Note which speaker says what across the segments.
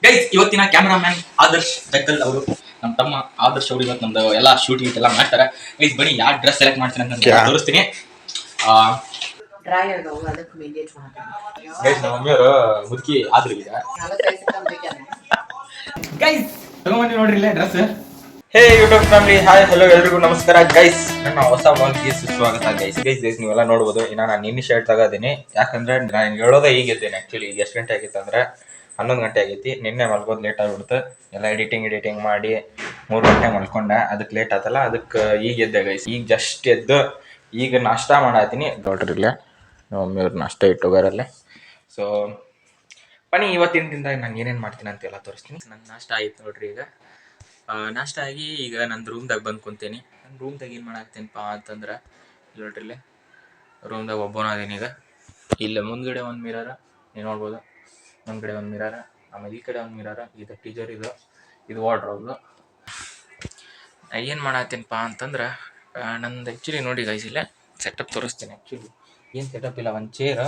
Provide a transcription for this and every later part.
Speaker 1: Guys ಇವತ್ತಿನ cameraman Adarsh Jaggal ಅವರು ನಮ್ಮ ತಮ್ಮ ಆದರ್ಶ್ ಅವರು ಇವತ್ತು ನಮ್ದು ಎಲ್ಲ ಶೂಟಿಂಗ್ ಎಲ್ಲ ಮಾಡ್ತಾರೆ. ಗೈಸ್ ಬನ್ನಿ ಯಾವ ಡ್ರೆಸ್ ಸೆಲೆಕ್ಟ್ ಮಾಡ್ತೀನಿ ಅಂತ ತೋರಿಸ್ತೀನಿ. ಗೈಸ್ ನಮ್ಮ ಮಮ್ಮಿಯವರು ಮುದುಕಿ ಆದ್ರು ಈಗ ಗೈಸ್ ತಗೊಂಬನ್ನಿ ನೋಡ್ರಿ ಇಲ್ಲೇ ಡ್ರೆಸ್. ಹೇ ಯೂಟ್ಯೂಬ್ ಫ್ಯಾಮಿಲಿ, ಹಾಯ್ ಹಲೋ ಎಲ್ರಿಗೂ ನಮಸ್ಕಾರ ಗೈಸ್. ನನ್ನ ಹೊಸ ವ್ಲಾಗ್ಗೆ ಸುಸ್ವಾಗತ ಗೈಸ್. ಗೈಸ್ ನೀವೆಲ್ಲ ನೋಡ್ಬೋದು. ಇನ್ನ ನಾನು ನಿನ್ನೆ ಶರ್ಟ್ ತಗೋದೀನಿ, ಯಾಕಂದ್ರೆ ನಾನು ಹೇಳೋದೇ ಈಗಿದ್ದೇನೆ. ಆಕ್ಚುಲಿ ಈಗ ಎಷ್ಟು ಗಂಟೆ ಆಗಿತ್ತು ಅಂದ್ರೆ 11 ಗಂಟೆ ಆಗೈತಿ. ನಿನ್ನೆ ಮಲ್ಕೋದು ಲೇಟ್ ಆಗಿಬಿಡ್ತು, ಎಲ್ಲ ಎಡಿಟಿಂಗ್ ಮಾಡಿ 3 ಗಂಟೆ ಮಲ್ಕೊಂಡೆ. ಅದಕ್ಕೆ ಲೇಟ್ ಆತಲ್ಲ, ಅದಕ್ಕೆ ಈಗ ಎದ್ದೆ ಗೈಸ್. ಈಗ ಜಸ್ಟ್ ಎದ್ದು ಈಗ ನಾಷ್ಟ ಮಾಡತ್ತೀನಿ. ನೋಡ್ರಿ ಇಲ್ಲೇ ನಮ್ಮ ಮಮ್ಮಿಯವ್ರು ನಾಷ್ಟ ಇಟ್ಟೋಗಾರಲ್ಲೇ. ಸೊ ಬನ್ನಿ ಇವತ್ತಿನ ದಿನದಾಗ ನಾನು ಏನೇನು ಮಾಡ್ತೀನಿ ಅಂತೆಲ್ಲ ತೋರಿಸ್ತೀನಿ. ನನ್ನ ನಾಷ್ಟ ಆಯ್ತು ನೋಡ್ರಿ. ಈಗ ನಾಷ್ಟ ಆಗಿ ಈಗ ನನ್ನ ರೂಮ್ದಾಗ ಬಂದು ಕುಂತೀನಿ. ನನ್ನ ರೂಮ್ದಾಗ ಏನು ಮಾಡಾಕ್ತೀನಪ್ಪ ಅಂತಂದ್ರೆ ನೋಡ್ರಿ ಇಲ್ಲೇ ರೂಮ್ದಾಗ ಒಬ್ಬನ ಅದೀನಿ. ಈಗ ಇಲ್ಲ ಮುಂದ್ಗಡೆ ಒಂದು ಮಿರರ ನೀವು ನೋಡ್ಬೋದು, ಮುಂದ್ಗಡೆ ಒಂದು ಮಿರರ, ಆಮೇಲೆ ಈ ಕಡೆ ಒಂದು ಮಿರರ, ಇದು ಟೀಜರ್, ಇದು ವಾರ್ಡ್ರೋಬ್ದು. ಏನು ಮಾಡತ್ತೀನಪ್ಪ ಅಂತಂದ್ರೆ ನಂದು ಆ್ಯಕ್ಚುಲಿ ನೋಡಿ ಗೈಸ್ ಇಲ್ಲೇ ಸೆಟಪ್ ತೋರಿಸ್ತೀನಿ. ಆ್ಯಕ್ಚುಲಿ ಏನು ಸೆಟಪ್ ಇಲ್ಲ, ಒಂದು ಚೇರ್,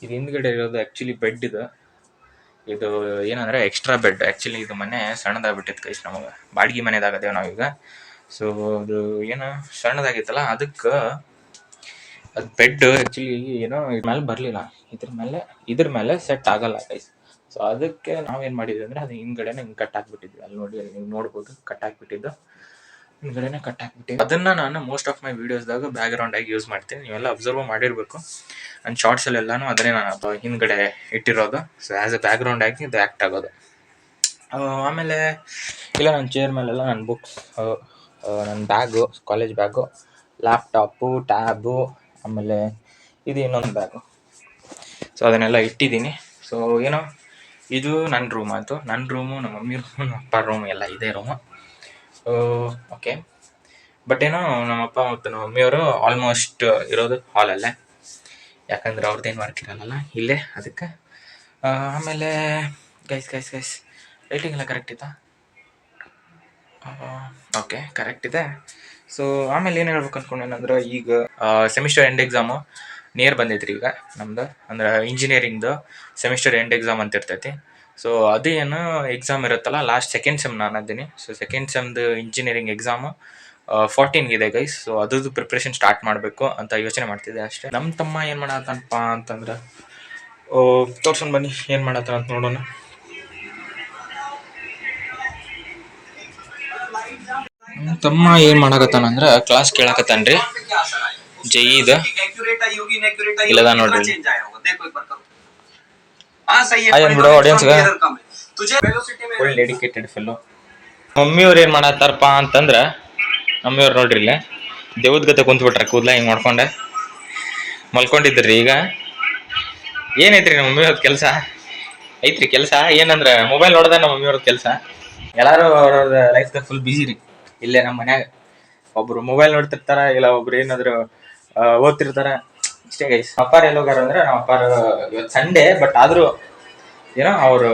Speaker 1: ಇದು ಹಿಂದ್ಗಡೆ ಇರೋದು ಆ್ಯಕ್ಚುಲಿ ಬೆಡ್. ಇದು ಏನಂದರೆ ಎಕ್ಸ್ಟ್ರಾ ಬೆಡ್. ಆ್ಯಕ್ಚುಲಿ ಇದು ಮನೆ ಸಣ್ಣದಾಗ್ಬಿಟ್ಟಿತ್ತು ಗೈಸ್, ನಮಗೆ ಬಾಡಿಗೆ ಮನೆದಾಗದೇವು ನಾವೀಗ. ಸೊ ಅದು ಏನೋ ಸಣ್ಣದಾಗಿತ್ತಲ್ಲ, ಅದಕ್ಕೆ ಅದು ಬೆಡ್ ಆ್ಯಕ್ಚುಲಿ ಏನೋ ಮೇಲೆ ಬರಲಿಲ್ಲ, ಇದ್ರ ಮೇಲೆ ಸೆಟ್ ಆಗಲ್ಲ ಗೈಸ್. ಸೊ ಅದಕ್ಕೆ ನಾವೇನು ಮಾಡಿದ್ವಿ ಅಂದರೆ ಅದು ಹಿಂದ್ಗಡೆನೇ ಹಿಂಗೆ ಕಟ್ ಹಾಕ್ಬಿಟ್ಟಿದ್ವಿ. ಅಲ್ಲಿ ನೋಡಿ, ಅಲ್ಲಿ ನೀವು ನೋಡ್ಬೋದು ಕಟ್ ಹಾಕ್ಬಿಟ್ಟಿದ್ದು, ಹಿಂದ್ಗಡೆನೇ ಕಟ್ ಹಾಕ್ಬಿಟ್ಟಿದ್ವಿ. ಅದನ್ನು ನಾನು ಮೋಸ್ಟ್ ಆಫ್ ಮೈ ವೀಡಿಯೋಸ್ದಾಗ ಬ್ಯಾಕ್ಗ್ರೌಂಡ್ ಆಗಿ ಯೂಸ್ ಮಾಡ್ತೀನಿ. ನೀವೆಲ್ಲ ಅಬ್ಸರ್ವ್ ಮಾಡಿರಬೇಕು. ನನ್ನ ಶಾರ್ಟ್ಸಲ್ಲೆಲ್ಲನೂ ಅದನ್ನೇ ನಾನು ಹಿಂದ್ಗಡೆ ಇಟ್ಟಿರೋದು. ಸೊ ಆ್ಯಸ್ ಎ ಬ್ಯಾಕ್ಗ್ರೌಂಡ್ ಆಗಿ ಇದು ಆ್ಯಕ್ಟ್ ಆಗೋದು. ಆಮೇಲೆ ಇಲ್ಲ ನನ್ನ ಚೇರ್ ಮೇಲೆಲ್ಲ ನನ್ನ ಬುಕ್ಸ್, ನನ್ನ bag, college bag, laptop, tab, ಆಮೇಲೆ ಇದು ಇನ್ನೊಂದು ಬ್ಯಾಗು. ಸೊ ಅದನ್ನೆಲ್ಲ ಇಟ್ಟಿದ್ದೀನಿ. ಸೊ ಏನೋ ಇದು ನನ್ನ ರೂಮ್ ಆಯಿತು. ನನ್ನ ರೂಮು, ನಮ್ಮ ಮಮ್ಮಿ ರೂಮು, ನಮ್ಮ ಅಪ್ಪ ರೂಮು ಎಲ್ಲ ಇದೇ ರೂಮು. ಓಕೆ. ಬಟ್ ಏನೋ ನಮ್ಮಪ್ಪ ಮತ್ತು ನಮ್ಮ ಮಮ್ಮಿಯವರು ಆಲ್ಮೋಸ್ಟ್ ಇರೋದು ಹಾಲಲ್ಲೇ, ಯಾಕಂದ್ರೆ ಅವ್ರದ್ದೇನು ವರ್ಕ್ ಇರಲ್ಲ ಇಲ್ಲೇ, ಅದಕ್ಕೆ. ಆಮೇಲೆ ಗೈಸ್ ರೈಟಿಂಗ್ ಎಲ್ಲ ಕರೆಕ್ಟ್ ಇತ್ತಾ? ಓಕೆ, ಕರೆಕ್ಟ್ ಇದೆ. ಸೊ ಆಮೇಲೆ ಏನು ಹೇಳ್ಬೇಕು ಅಂದ್ಕೊಂಡೇನಂದ್ರೆ, ಈಗ ಸೆಮಿಸ್ಟರ್ ಎಂಡ್ ಎಕ್ಸಾಮು ನಿಯರ್ ಬಂದೈತ್ರಿ ಈಗ ನಮ್ದು. ಅಂದ್ರೆ ಇಂಜಿನಿಯರಿಂಗ್ದು ಸೆಮಿಸ್ಟರ್ ಎಂಡ್ ಎಕ್ಸಾಮ್ ಅಂತ ಇರ್ತೈತಿ. ಸೊ ಅದೇನು ಎಕ್ಸಾಮ್ ಇರುತ್ತಲ್ಲ, ಲಾಸ್ಟ್ ಸೆಕೆಂಡ್ ಸೆಮ್ ನಾನು ಅದ್ದೀನಿ. ಸೊ ಸೆಕೆಂಡ್ ಸೆಮ್ದು ಇಂಜಿನಿಯರಿಂಗ್ ಎಕ್ಸಾಮು 14 ಇದೆ ಗೈಸ್. ಸೊ ಅದ್ರದ್ದು ಪ್ರಿಪ್ರೇಷನ್ ಸ್ಟಾರ್ಟ್ ಮಾಡಬೇಕು ಅಂತ ಯೋಚನೆ ಮಾಡ್ತಿದ್ದೆ ಅಷ್ಟೇ. ನಮ್ಮ ತಮ್ಮ ಏನು ಮಾಡತ್ತನಪ್ಪ ಅಂತಂದ್ರೆ, ತೋರ್ಸೊಂಡು ಬನ್ನಿ ಏನು ಮಾಡತ್ತಾನ ಅಂತ ನೋಡೋಣ. ತಮ್ಮ ಏನು ಮಾಡಕತ್ತಾನಂದ್ರೆ ಕ್ಲಾಸ್ ಕೇಳಕತ್ತಾನ್ರಿ. ಜೈದ ಇಲ್ಲದ ನೋಡ್ರಿ, ಬಿಡೋ ಆಡಿಯನ್ಸ್ಗ ಫುಲ್ ಡೆಡಿಕೇಟೆಡ್ ಫಿಲ್ಲು. ಮಮ್ಮಿಯವ್ರು ಏನು ಮಾಡತ್ತಾರಪ್ಪ ಅಂತಂದ್ರೆ, ಮಮ್ಮಿಯವ್ರು ನೋಡ್ರಿ ಇಲ್ಲೇ ದೇವದ ಗತೆ ಕುಂತ್ಬಿಟ್ರೆ, ಕೂದಲ ಹಿಂಗೆ ಮಾಡ್ಕೊಂಡೆ ಮಲ್ಕೊಂಡಿದ್ರಿ. ಈಗ ಏನೈತ್ರಿ ನಮ್ಮ ಮಮ್ಮಿಯವ್ರದ್ದು ಕೆಲಸ ಐತ್ರಿ. ಕೆಲಸ ಏನಂದ್ರೆ ಮೊಬೈಲ್ ನೋಡೋದ ನಮ್ಮ ಮಮ್ಮಿಯವ್ರದ್ದು ಕೆಲಸ. ಎಲ್ಲರೂ ಅವ್ರವ್ರ ಲೈಫ್ದಾಗ ಫುಲ್ ಬಿಸಿ ರೀ. ಇಲ್ಲೇ ನಮ್ಮ ಮನ್ಯಾಗ ಒಬ್ರು ಮೊಬೈಲ್ ನೋಡ್ತಿರ್ತಾರ, ಇಲ್ಲ ಒಬ್ರು ಏನಾದ್ರು ಓದ್ತಿರ್ತಾರ, ಇಷ್ಟೇ ಗೈಸ್. ಅಪ್ಪಾರ ಎಲ್ಲೋಗಾರ ಅಂದ್ರೆ, ನಮ್ಮ ಅಪ್ಪಾರ ಇವತ್ತು ಸಂಡೇ, ಬಟ್ ಆದರೂ ಏನೋ ಅವರು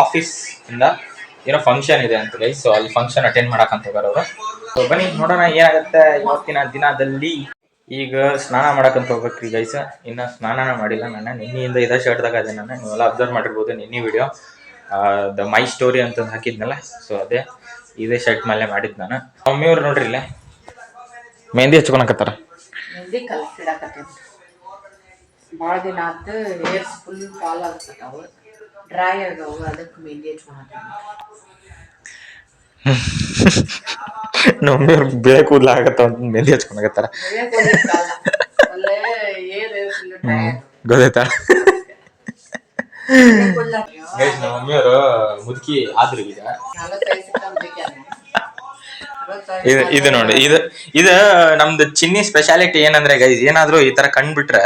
Speaker 1: ಆಫೀಸ್ ಇಂದ ಏನೋ ಫಂಕ್ಷನ್ ಇದೆ ಅಂತ ಗೈಸ್. ಸೊ ಅಲ್ಲಿ ಫಂಕ್ಷನ್ ಅಟೆಂಡ್ ಮಾಡಕ್ಕಂತ ಹೋಗಾರ ಅವರು. ಸೊ ಬನ್ನಿ ನೋಡೋಣ ಏನಾಗುತ್ತೆ ಇವತ್ತಿನ ದಿನದಲ್ಲಿ. ಈಗ ಸ್ನಾನ ಮಾಡಕ್ಕಂತ ಹೋಗ್ಬೇಕ್ರಿ ಗೈಸ್. ಇನ್ನು ಸ್ನಾನ ಮಾಡಿಲ್ಲ ನಾನು. ನಿನ್ನೆಯಿಂದ ಇದೇ ಶರ್ಟ್ದಾಗ ಅದೇ ನಾನು, ನೀವೆಲ್ಲ ಅಬ್ಸರ್ವ್ ಮಾಡಿರ್ಬೋದು ನಿನ್ನೆ ವಿಡಿಯೋ ದ ಮೈ ಸ್ಟೋರಿ ಅಂತ ಹಾಕಿದ್ನಲ್ಲ. ಸೊ ಅದೇ ಇದೇ ಶರ್ಟ್ ಮೇಲೆ ಮಾಡಿದ್ದು ನಾನು. ಮಮ್ಮಿಯವ್ರು ನೋಡ್ರಿ ಇಲ್ಲೇ ಮೆಹಂದಿ ಹಚ್ಕೊಳಕತ್ತಾರ.
Speaker 2: ಭಾಳ ದಿನ ಆತು, ಹೇರ್ಸ್ ಫುಲ್ ಫಾಲ್ ಆಗ್ತವೆ, ಡ್ರೈ ಆಗವು, ಅದಕ್ಕೆ ಮೆಹಂದಿ ಹಚ್ಕೊಳಕತ್ತಾರ.
Speaker 1: ನಮ್ಮಿಯವ್ರು ಬೇಳೆ ಕೂದಲ ಆಗತ್ತಾವ ಅಂತ ಮೆಹಂದಿ ಹಚ್ಕೊಳಕತ್ತಾರ. ಗೊತ್ತಾಯ್ತಾ? ನಮ್ಮ ಮಮ್ಮಿಯವರು ಮುದುಕಿ ಆದ್ರು ಈಗ. ಇದು ನೋಡಿ, ಇದು ನಮ್ದು ಚಿನ್ನಿ ಸ್ಪೆಷಾಲಿಟಿ ಏನಂದ್ರೆ ಗೈಸ್, ಏನಾದ್ರು ಈ ತರ ಕಂಡ್ಬಿಟ್ರೆ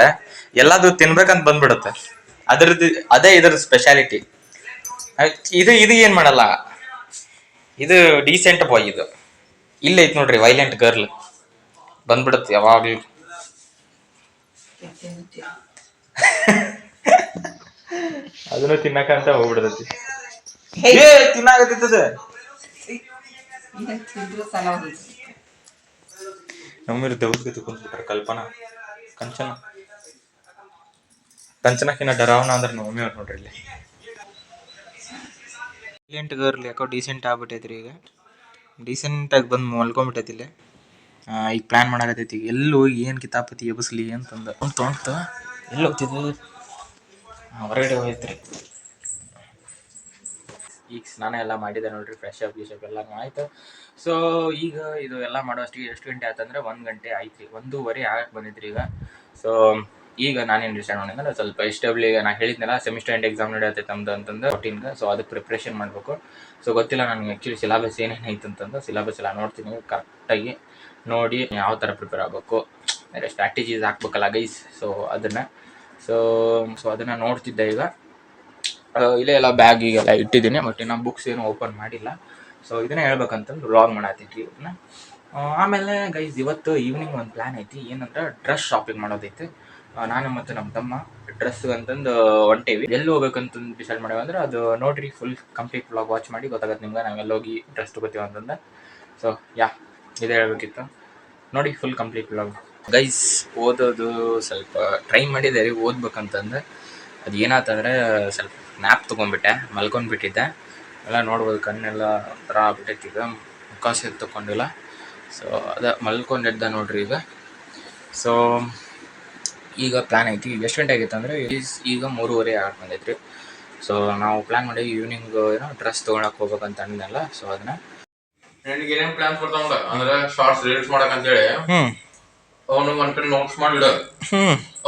Speaker 1: ಎಲ್ಲಾದ್ರೂ ತಿನ್ಬೇಕಂತ ಬಂದ್ಬಿಡುತ್ತೆ. ಅದ್ರದ್ದು ಅದೇ ಇದ್ರ ಸ್ಪೆಷಾಲಿಟಿ. ಇದು ಏನ್ ಮಾಡಲ್ಲ, ಇದು ಡೀಸೆಂಟ್ ಬಾಯ್. ಇದು ಇಲ್ಲ ಐತ್ ನೋಡ್ರಿ, ವೈಲೆಂಟ್ ಗರ್ಲ್ ಬಂದ್ಬಿಡುತ್ತೆ ಯಾವಾಗ್ಲೂ. ಅದನ್ನು ತಿನ್ನಕಂತ ಹೋಗ್ಬಿಡ್ತೈತಿ. ತಿನ್ನಾಗತ್ತದ ನಮ್ಮಿರು ದೌದ್ಗತಿ ಕುಂತ್ಬಿಟ್ರೆ ಕಲ್ಪನಾ ಕಂಚನಕ್ಕಿನ್ನ ಡರಾವಣ ಅಂದ್ರೆ ನಮ್ಮ ಮಮ್ಮಿಯವ್ರು ನೋಡ್ರಿ ಇಲ್ಲಿ. ಸೈಲೆಂಟ್ ಗರ್ಲ್ ಯಾಕೋ ಡೀಸೆಂಟ್ ಆಗ್ಬಿಟ್ಟೈತ್ರಿ ಈಗ ಡೀಸೆಂಟಾಗಿ ಬಂದು ಮಲ್ಕೊಂಬಿಟ್ಟೈತಿ ಇಲ್ಲೇ ಈಗ ಪ್ಲ್ಯಾನ್ ಮಾಡಾಕತ್ತೈತಿ ಎಲ್ಲೂ ಏನು ಕಿತಾಪತಿ ಎಬಸ್ಲಿ ಅಂತಂದು ತೊಗೊಂತ ಎಲ್ಲಿ ಹೋಗ್ತಿದ್ದು ಹೊರಗಡೆ ಹೋಯ್ತ್ರಿ ಈಗ ಸ್ನಾನ ಎಲ್ಲ ಮಾಡಿದೆ ನೋಡ್ರಿ ಫ್ರೆಶ್ ಅಪ್ ಎಲ್ಲನೂ ಆಯ್ತು ಸೊ ಈಗ ಇದು ಎಲ್ಲ ಮಾಡೋಷ್ಟಿಗೆ ಎಷ್ಟು ಗಂಟೆ ಆಯ್ತಂದ್ರೆ 1 ಗಂಟೆ ಆಯ್ತು 1:15 ಆಗಕ್ಕೆ ಬಂದಿದ್ರಿ ಈಗ ಸೊ ಈಗ ನಾನೇನು ಡಿಸೈಡ್ ಮಾಡಿದ್ರೆ ಸ್ವಲ್ಪ ಈಗ ನಾನು ಹೇಳಿದ್ನಲ್ಲ ಸೆಮಿಸ್ಟರ್ ಎಂಡ್ ಎಕ್ಸಾಮ್ ನಡೆಯುತ್ತೆ ನಮ್ದು ಅಂತಂದು 14ಗೆ ಸೊ ಅದಕ್ಕೆ ಪ್ರಿಪ್ರೇಷನ್ ಮಾಡಬೇಕು ಸೊ ಗೊತ್ತಿಲ್ಲ ನನಗೆ ಆ್ಯಕ್ಚುಲಿ ಸಿಲೆಬಸ್ ಏನೇನು ಐತೆ ಅಂತಂದು ಸಿಲೆಬಸ್ ಎಲ್ಲ ನೋಡ್ತೀನಿ ಕರೆಕ್ಟಾಗಿ ನೋಡಿ ಯಾವ ಥರ ಪ್ರಿಪೇರ್ ಆಗಬೇಕು ಬೇರೆ ಸ್ಟ್ರಾಟಜೀಸ್ ಹಾಕ್ಬೇಕಲ್ಲ ಗೈಸ್ ಸೊ ಅದನ್ನು ಸೊ ಅದನ್ನು ನೋಡ್ತಿದ್ದೆ ಈಗ ಇಲ್ಲೇ ಎಲ್ಲ ಬ್ಯಾಗ್ ಈಗೆಲ್ಲ ಇಟ್ಟಿದ್ದೀನಿ ಬಟ್ ಇನ್ನು ಬುಕ್ಸ್ ಏನು ಓಪನ್ ಮಾಡಿಲ್ಲ ಸೊ ಇದನ್ನೇ ಹೇಳ್ಬೇಕಂತಂದು ವ್ಲಾಗ್ ಮಾಡತ್ತಿದ್ವಿ ಇದನ್ನ ಆಮೇಲೆ ಗೈಸ್ ಇವತ್ತು ಈವ್ನಿಂಗ್ ಒಂದು ಪ್ಲ್ಯಾನ್ ಐತಿ ಏನಂದ್ರೆ ಡ್ರೆಸ್ ಶಾಪಿಂಗ್ ಮಾಡೋದೈತಿ ನಾನು ಮತ್ತು ನಮ್ಮ ತಮ್ಮ ಡ್ರೆಸ್ ಅಂತಂದು ಹೊಂಟೇವಿ ಎಲ್ಲಿ ಹೋಗ್ಬೇಕಂತಂದು ಡಿಸೈಡ್ ಮಾಡೇವಿ ಅಂದ್ರೆ ಅದು ನೋಡ್ರಿ ಫುಲ್ ಕಂಪ್ಲೀಟ್ ವ್ಲಾಗ್ ವಾಚ್ ಮಾಡಿ ಗೊತ್ತಾಗತ್ತೆ ನಿಮ್ಗೆ ನಾವೆಲ್ಲ ಹೋಗಿ ಡ್ರೆಸ್ ತೊಗೋತೀವಿ ಅಂತಂದು ಸೊ ಇದೇ ಹೇಳ್ಬೇಕಿತ್ತು ನೋಡಿ ಫುಲ್ ಕಂಪ್ಲೀಟ್ ವ್ಲಾಗ್ ಗೈಸ್ ಓದೋದು ಸ್ವಲ್ಪ ಟ್ರೈ ಮಾಡಿದೆ ರೀ ಓದ್ಬೇಕಂತಂದು ಅದು ಏನಾಯ್ತಂದ್ರೆ ಸ್ವಲ್ಪ ನ್ಯಾಪ್ ತೊಗೊಂಡ್ಬಿಟ್ಟೆ ಮಲ್ಕೊಂಡ್ಬಿಟ್ಟಿದ್ದೆ ಎಲ್ಲ ನೋಡ್ಬೋದು ಕಣ್ಣೆಲ್ಲ ಒಂಥರ ಆಗ್ಬಿಟ್ಟೈತಿ ಈಗ ಮುಖ ಸೇರಿ ತೊಗೊಂಡಿಲ್ಲ ಸೊ ಅದೇ ಮಲ್ಕೊಂಡಿದ್ದ ನೋಡ್ರಿ ಈಗ ಸೊ ಈಗ ಪ್ಲ್ಯಾನ್ ಐತಿ ಈಗ ಎಷ್ಟು ಗಂಟೆ ಆಗಿತ್ತು ಅಂದರೆ ಈಗ 3:30 ಆಗಕ್ಕೆ ಬಂದೈತ್ರಿ ಸೊ ನಾವು ಪ್ಲ್ಯಾನ್ ಮಾಡಿ ಈವ್ನಿಂಗ್ ಏನೋ ಡ್ರೆಸ್ ತೊಗೊಳಕ್ಕೆ ಹೋಗ್ಬೇಕಂತ ಅಂದ್ನಲ್ಲ ಸೊ ಅದನ್ನ
Speaker 3: ನನಗೆ ಏನೇನು ಪ್ಲಾನ್ಸ್ ಬರ್ತಾವ ಅಂದ್ರೆ ಶಾರ್ಟ್ಸ್ ರೀಲ್ಸ್ ಮಾಡಕಂತೇಳಿ ಅವನು ಒಂದ್ ಕಡೆ ನೋಟ್ಸ್ ಮಾಡಿಡ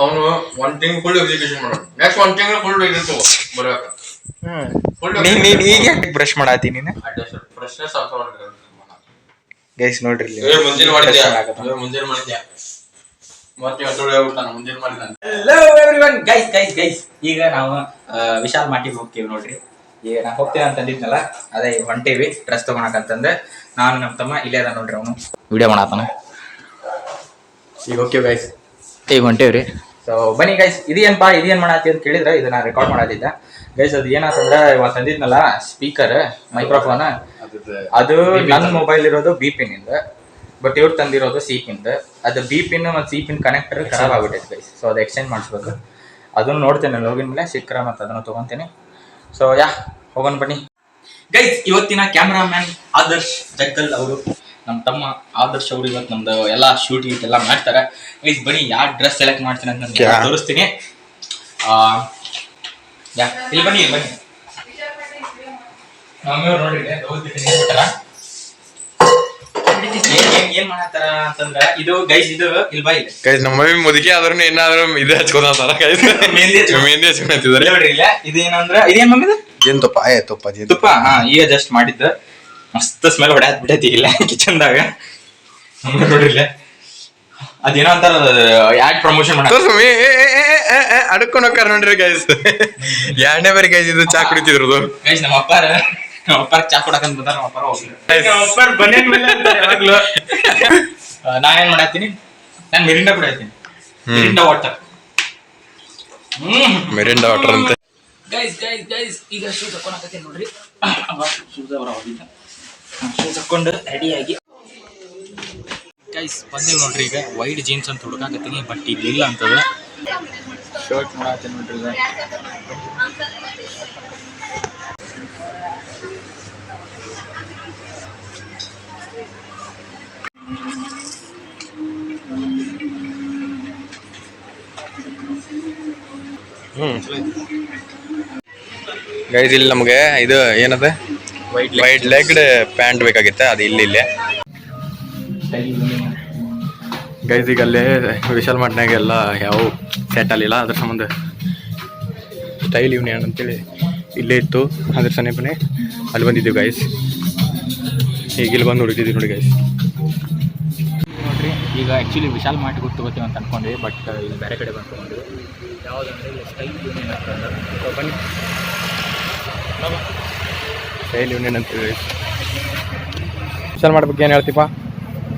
Speaker 3: ಅವನು 1 ತಿಂಗಳು ಫುಲ್ ಎಕ್ಸಿಕ್ಯೂಷನ್ ಮಾಡೋಣ ನೆಕ್ಸ್ಟ್ 1 ತಿಂಗಳು ಫುಲ್ ಇರ್ತವ ಬರಾಕ
Speaker 1: ಈಗ ಬ್ರಷ್ ಮಾಡಾತಿ ನೀನು
Speaker 3: ಪ್ರಶ್ನೆ ಸಾಕು
Speaker 1: ಗೈಸ್ ನೋಡ್ರಿ
Speaker 3: ಮುಂದಿನ ಮಾಡಿದ್ಯಾ ಮತ್ತೆ ಮುಂದಿನ ಮಾಡಿದ
Speaker 1: ಹಲೋ ಎವ್ರಿವನ್ ಗೈಸ್ ಈಗ ನಾವು ವಿಶಾಲ್ ಮಾರ್ಟಿಗೆ ಹೋಗ್ತೀವಿ ನೋಡ್ರಿ ಈಗ ನಾ ಹೋಗ್ತೇವೆ ಅಂತ ಅಂದಿದ್ನಲ್ಲ ಅದೇ ಹೊಂಟೇವಿ ಡ್ರೆಸ್ ತೊಗೊಳಕಂತಂದ್ರೆ ನಾನು ನಮ್ಮ ತಮ್ಮ ಇಲ್ಲೇ ಅದ ನೋಡ್ರಿ ಅವನು ವಿಡಿಯೋ ಮಾಡತ್ತಾನ ಈಗ ಓಕೆ ಗೈಸ್ ಈಗ ಹೊಂಟೇವ್ರಿ ಸೊ ಬನ್ನಿ ಗೈಸ್ ಇದೇನು ಮಾಡತ್ತಿ ಅಂತ ಕೇಳಿದ್ರೆ ಇದನ್ನ ರೆಕಾರ್ಡ್ ಮಾಡತ್ತಿದ್ದ ಗೈಸ್ ಅದು ಏನಾತಂದ್ರೆ ಇವತ್ತು ತಂದಿದ್ನಲ್ಲ ಸ್ಪೀಕರ್ ಮೈಕ್ರೋಫೋನ್ ಅದು ನನ್ನ ಮೊಬೈಲ್ ಇರೋದು ಬಿ ಪಿನ್ ಇಂದ ಬಟ್ ಇವ್ರು ತಂದಿರೋದು ಸಿ ಪಿನ್ ಅದು ಬಿ ಪಿನ್ ಮತ್ತು ಸಿ ಪಿನ್ ಕನೆಕ್ಟರ್ ಖರಾಬ್ ಆಗ್ಬಿಟ್ಟೈತೆ ಗೈಸ್ ಸೊ ಅದು ಎಕ್ಸ್ಚೇಂಜ್ ಮಾಡಿಸ್ಬೇಕು ಅದನ್ನು ನೋಡ್ತೇನೆ ಹೋಗಿನ ಮೇಲೆ ಸಿಕ್ಕರ ಮತ್ತು ಅದನ್ನು ತೊಗೊತೀನಿ ಸೊ ಹೋಗೋಣ ಬನ್ನಿ ಗೈಸ್ ಇವತ್ತಿನ ಕ್ಯಾಮ್ರಾಮ್ಯಾನ್ ಆದರ್ಶ್ ಜಗ್ಗಲ್ ಅವರು ನಮ್ಮ ತಮ್ಮ ಆದರ್ಶ್ ಅವರು ಇವತ್ತು ನಮ್ದು ಎಲ್ಲ ಶೂಟ್ ಎಲ್ಲ ಮಾಡ್ತಾರೆ ಗೈಸ್ ಬನ್ನಿ ಯಾವ ಡ್ರೆಸ್ ಸೆಲೆಕ್ಟ್ ಮಾಡ್ತೀನಿ ಅಂತ ನಾನು ತೋರಿಸ್ತೀನಿ ಇಲ್ಲಿ ಬನ್ನಿ ನೋಡ್ರಿ ಏನ್ ಮಾಡತ್ತಾರ ಅಂತಂದ್ರ ಇದು ಗೈಸ್ ಇದು ಇಲ್ಲಿ ಬಾ ಇಲ್ಲಿ
Speaker 3: ಗೈಸ್ ನಮ್ಮ ಮಮ್ಮಿ ಮುದುಕಿ ಆದ್ರೂ ಏನಾದ್ರೂ ಇದು ಹಚ್ಕೋತಾರ ಗೈಸ್ ಮೆಹಂದಿ ಹಚ್ಕೊಂತಿದ್ದಾರೆ
Speaker 1: ನೋಡ್ರಿ ಇಲ್ಲ ಇದೇನಂದ್ರ ಇದೇನ್ ಮಮ್ಮಿ
Speaker 3: ಏನ್ ತುಪ್ಪ
Speaker 1: ಈಗ ಜಸ್ಟ್ ಮಾಡಿದ್ದ ಮಸ್ತ್ ಸ್ಮೆಲ್ ಹೊಡ್ಯಾತ್ ಬಿಟ್ಟೈತಿ ಇಲ್ಲ ಕಿಚನ್ದಾಗ ನೋಡ್ರಿ ಇಲ್ಲ ಅದೇನೋ ಅಂತಾರ ಯಾಡ್ ಪ್ರಮೋಷನ್ ಮಾಡ
Speaker 3: ಅಡ್ಕೊಂಡ್ ಹೋಗ್ತಾರ ನೋಡ್ರಿ ಗೈಸ್ 2ನೇ ಬಾರಿ ಗೈಸ್ ಇದು ಚಾ ಕುಡಿತಿದ್ರು
Speaker 1: ಗೈಸ್ ನಮ್ಮ ಅಪ್ಪಾರ ಚಾ ಕೊಡಕಂತ ಬಂದಾರ ನಮ್ಮ ಅಪ್ಪಾರ ಬನ್ನೇನ್ ಮೇಲೆ ಯಾವಾಗ್ಲೂ ನಾನೇನ್ ಮಾಡತ್ತೀನಿ ನಾನು ಮಿರಿಂಡಾ ಕುಡಿಯತ್ತೀನಿ ಮಿರಿಂಡಾ ವಾಟರ್
Speaker 3: ಅಂತ
Speaker 1: ಗೈಸ್ ಈಗ ಶೂಸ್ ಹಾಕೊಂಡಾಕತ್ತೀನಿ ನೋಡ್ರಿ ಶೂಸ್ ಶೂಸ್ ಹಾಕೊಂಡು ರೆಡಿಯಾಗಿ ಗೈಸ್ ಬಂದೀವಿ ನೋಡ್ರಿ ಈಗ ವೈಟ್ ಜೀನ್ಸ್ ಅಂತ ಹುಡುಕಾಕತ್ತೀನಿ ಬಟ್ ಈಗ ಇಲ್ಲ ಅಂತದ ಶರ್ಟ್ ಮಾಡತ್ತೀನಿ ನೋಡ್ರಿ ಈಗ
Speaker 3: ಗೈಸ್ ಇಲ್ಲಿ ನಮ್ಗೆ ಇದು ಏನದ ವೈಟ್ ಲೆಗ್ಡ್ ಪ್ಯಾಂಟ್ ಬೇಕಾಗಿತ್ತ ಅದು ಇಲ್ಲೇ ಗೈಸ್ ಈಗ ಅಲ್ಲೇ ವಿಶಾಲ್ ಮಾರ್ಟ್ನಾಗೆಲ್ಲ ಯಾವ ಸೆಟ್ ಅಲ್ಲಿಲ್ಲ ಅದ್ರ ಸಂಬಂಧ ಸ್ಟೈಲ್ ಯೂನಿಯನ್ ಅಂತೇಳಿ ಇಲ್ಲೇ ಇತ್ತು ಅದ್ರ ಸನೇಪನೆ ಅಲ್ಲಿ ಬಂದಿದ್ದೀವಿ ಗೈಸ್ ಈಗ ಇಲ್ಲಿ ಬಂದು ಹುಡುಕಿದ್ದೀವಿ ನೋಡಿ ಗೈಸ್
Speaker 1: ನೋಡ್ರಿ ಈಗ ಆ್ಯಕ್ಚುಲಿ ವಿಶಾಲ್ ಮಾರ್ಟ್ ಗೊತ್ತೋಗೋತೀವಿ ಅಂತ ಅನ್ಕೊಂಡ್ವಿ ಬಟ್ ಇಲ್ಲಿ ಬೇರೆ ಕಡೆ ಬಂದ್ಕೊಂಡ್ವಿ ಯಾವುದಂದ್ರೆ ಇಲ್ಲಿ ಸ್ಟೈಲ್ ಯೂನಿಯನ್ ಅಂತ ಬನ್ನಿ
Speaker 3: ಸ್ಟೈಲ್ ಯೂನಿಯನ್ ಅಂತೇಳಿ ವಿಶಾಲ್ ಮಾರ್ಟ್ ಬಗ್ಗೆ ಏನು ಹೇಳ್ತೀಪ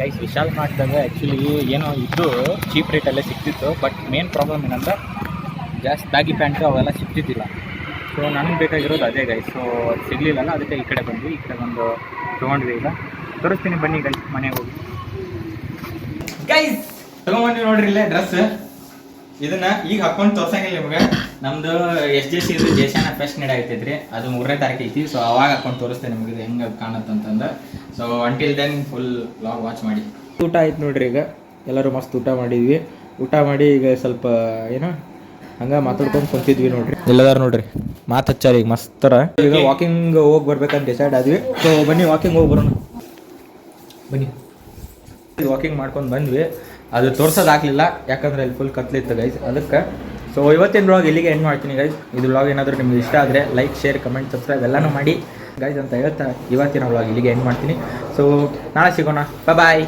Speaker 1: ಗೈಸ್ ವಿಶಾಲ್ ಮಾರ್ಟ್ದಾಗ ಆ್ಯಕ್ಚುಲಿ ಏನೋ ಇದ್ದು ಚೀಪ್ ರೇಟಲ್ಲೇ ಸಿಗ್ತಿತ್ತು ಬಟ್ ಮೇನ್ ಪ್ರಾಬ್ಲಮ್ ಏನಂದ್ರೆ ಜಾಸ್ತಿ ಬ್ಯಾಗಿ ಪ್ಯಾಂಟು ಅವೆಲ್ಲ ಸಿಗ್ತಿದ್ದಿಲ್ಲ ಸೊ ನನಗೆ ಬೇಕಾಗಿರೋದು ಅದೇ ಗೈಸ್ ಸೊ ಅದು ಸಿಗಲಿಲ್ಲಲ್ಲ ಅದಕ್ಕೆ ಈ ಕಡೆ ಬಂದ್ವಿ ಈ ಕಡೆ ಬಂದು ತೊಗೊಂಡ್ವಿ ಈಗ ತೋರಿಸ್ತೀನಿ ಬನ್ನಿ ಗೈಸ್ ಮನೆಗೆ ಹೋಗಿ ಗೈಸ್ ತೊಗೊಂಡ್ಬಂದ್ವಿ ನೋಡ್ರಿ ಇಲ್ಲೇ ಡ್ರೆಸ್ ಇದನ್ನ ಈಗ ಹಾಕೊಂಡು ತೋರ್ಸಂಗಿಲ್ಲ ನಿಮ್ಗೆ. ನಮ್ದು SJC ಇದು ಜೇಸನ ಫೆಸ್ಟ್ ನಡೆಯತೈತ್ರಿ, ಅದು 3ನೇ ತಾರೀಕು ಐತಿ. ಸೊ ಅವಾಗ ಹಾಕೊಂಡು ತೋರಿಸ್ತೇನೆ ನಿಮ್ಗೆ ಇದು ಹೆಂಗೆ ಕಾಣತ್ತಂತಂದು. So until then full vlog watch ಮಾಡಿ. ಊಟ ಆಯ್ತು ನೋಡ್ರಿ, ಈಗ ಎಲ್ಲರೂ ಮಸ್ತ್ ಊಟ ಮಾಡಿದ್ವಿ. ಊಟ ಮಾಡಿ ಈಗ ಸ್ವಲ್ಪ ಏನೋ ಹಂಗೆ ಮಾತಾಡ್ಕೊಂಡು ಕುಂತಿದ್ವಿ ನೋಡ್ರಿ. ಎಲ್ಲದಾರು ನೋಡ್ರಿ ಮಾತು ಹಚ್ಚಾರ ಈಗ ಮಸ್ತರ. ಈಗ ವಾಕಿಂಗ್ ಹೋಗಿ ಬರ್ಬೇಕಂತ ಡಿಸೈಡ್ ಆದ್ವಿ. ಸೊ ಬನ್ನಿ ವಾಕಿಂಗ್ ಹೋಗಿ ಬರೋಣ, ಬನ್ನಿ. ವಾಕಿಂಗ್ ಮಾಡ್ಕೊಂಡು ಬಂದ್ವಿ, ಅದು ತೋರ್ಸೋದಾಗಲಿಲ್ಲ ಯಾಕಂದ್ರೆ ಅಲ್ಲಿ ಫುಲ್ ಕತ್ಲಿತ್ತು ಗೈಸ್, ಅದಕ್ಕೆ. ಸೊ ಇವತ್ತಿನ ಬ್ಲಾಗ್ ಇಲ್ಲಿಗೆ ಎಂಡ್ ಮಾಡ್ತೀನಿ ಗೈಸ್. ಇದು ಬ್ಲಾಗ್ ಏನಾದರೂ ನಿಮ್ಗೆ ಇಷ್ಟ ಆದರೆ ಲೈಕ್, ಶೇರ್, ಕಮೆಂಟ್, ಸಬ್ಸ್ಕ್ರೈಬ್ ಎಲ್ಲನೂ ಮಾಡಿ ಗೈಸ್ ಅಂತ ಹೇಳ್ತಾ ಇವತ್ತಿನ ಬ್ಲಾಗ್ ಇಲ್ಲಿಗೆ ಎಂಡ್ ಮಾಡ್ತೀನಿ. ಸೊ ನಾಳೆ ಸಿಗೋಣ, ಬಾಯ್.